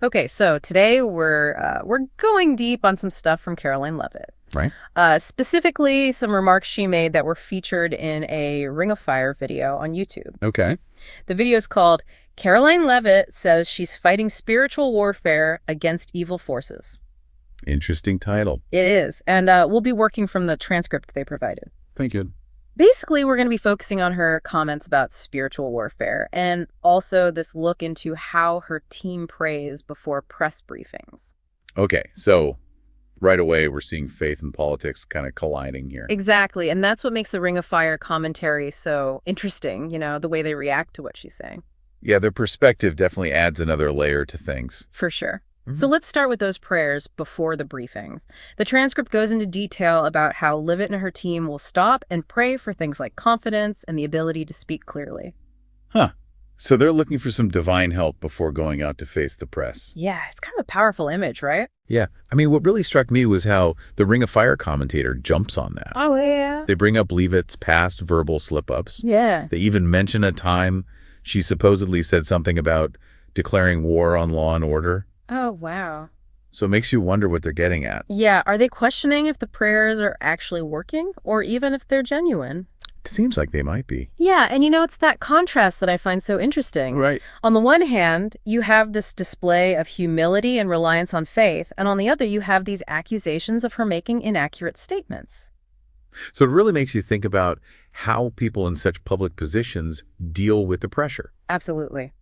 Okay, so today we're going deep on some stuff from Karoline Leavitt. Right? Specifically, some remarks she made that were featured in a Ring of Fire video on YouTube. Okay. The video is called "Karoline Leavitt Says She's Fighting Spiritual Warfare Against Evil Forces." Interesting title. It is, and we'll be working from the transcript they provided. Thank you. Basically, we're going to be focusing on her comments about spiritual warfare and also this look into how her team prays before press briefings. Okay, so right away we're seeing faith and politics kind of colliding here. Exactly, and that's what makes the Ring of Fire commentary so interesting, the way they react to what she's saying. Yeah, their perspective definitely adds another layer to things. For sure. So let's start with those prayers before the briefings. The transcript goes into detail about how Leavitt and her team will stop and pray for things like confidence and the ability to speak clearly. Huh. So they're looking for some divine help before going out to face the press. Yeah, it's kind of a powerful image, right? Yeah. I mean, what really struck me was how the Ring of Fire commentator jumps on that. Oh, yeah. They bring up Leavitt's past verbal slip-ups. Yeah. They even mention a time she supposedly said something about declaring war on law and order. Oh, wow. So it makes you wonder what they're getting at. Yeah, are they questioning if the prayers are actually working or even if they're genuine? It seems like they might be. Yeah, and it's that contrast that I find so interesting. Right. On the one hand, you have this display of humility and reliance on faith, and on the other, you have these accusations of her making inaccurate statements. So it really makes you think about how people in such public positions deal with the pressure. Absolutely.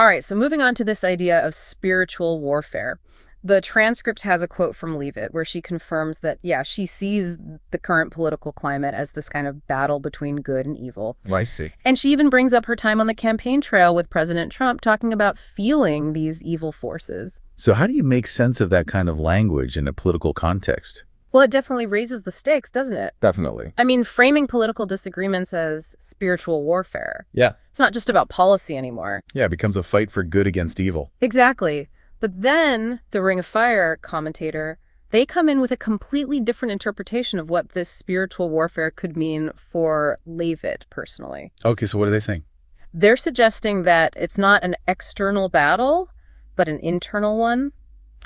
All right, so moving on to this idea of spiritual warfare. The transcript has a quote from Leavitt where she confirms that, she sees the current political climate as this kind of battle between good and evil. Oh, I see. And she even brings up her time on the campaign trail with President Trump talking about feeling these evil forces. So how do you make sense of that kind of language in a political context? Well, it definitely raises the stakes, doesn't it? Definitely. I mean, framing political disagreements as spiritual warfare. Yeah. It's not just about policy anymore. Yeah, it becomes a fight for good against evil. Exactly. But then the Ring of Fire commentator, they come in with a completely different interpretation of what this spiritual warfare could mean for Leavitt personally. Okay, so what are they saying? They're suggesting that it's not an external battle, but an internal one.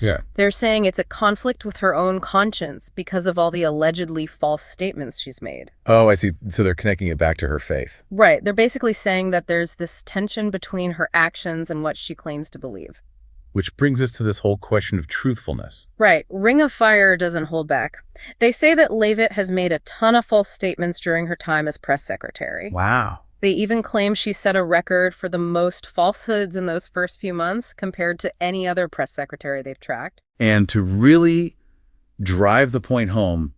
Yeah. They're saying it's a conflict with her own conscience because of all the allegedly false statements she's made. Oh, I see. So they're connecting it back to her faith. Right. They're basically saying that there's this tension between her actions and what she claims to believe. Which brings us to this whole question of truthfulness. Right. Ring of Fire doesn't hold back. They say that Leavitt has made a ton of false statements during her time as press secretary. Wow. They even claim she set a record for the most falsehoods in those first few months compared to any other press secretary they've tracked. And to really drive the point home,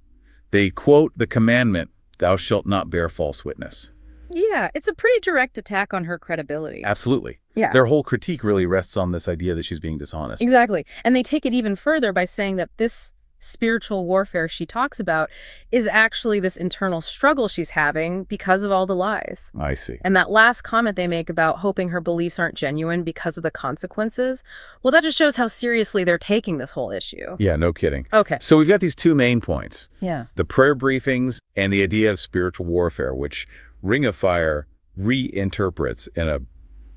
they quote the commandment, "Thou shalt not bear false witness." Yeah, it's a pretty direct attack on her credibility. Absolutely. Yeah. Their whole critique really rests on this idea that she's being dishonest. Exactly. And they take it even further by saying that this spiritual warfare she talks about is actually this internal struggle she's having because of all the lies. I see. And that last comment they make about hoping her beliefs aren't genuine because of the consequences, well, that just shows how seriously they're taking this whole issue. Yeah, no kidding. Okay. So we've got these two main points. Yeah. The prayer briefings and the idea of spiritual warfare, which Ring of Fire reinterprets in a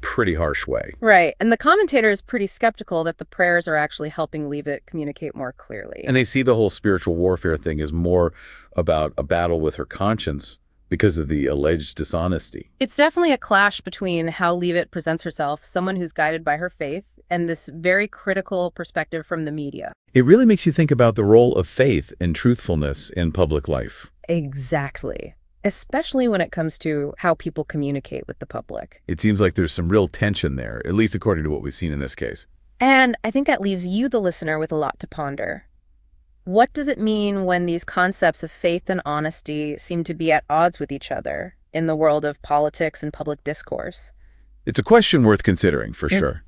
pretty harsh way. Right. And the commentator is pretty skeptical that the prayers are actually helping Leavitt communicate more clearly. And they see the whole spiritual warfare thing as more about a battle with her conscience because of the alleged dishonesty. It's definitely a clash between how Leavitt presents herself, someone who's guided by her faith, and this very critical perspective from the media. It really makes you think about the role of faith and truthfulness in public life. Exactly. Especially when it comes to how people communicate with the public. It seems like there's some real tension there, at least according to what we've seen in this case. And I think that leaves you, the listener, with a lot to ponder. What does it mean when these concepts of faith and honesty seem to be at odds with each other in the world of politics and public discourse? It's a question worth considering, for sure.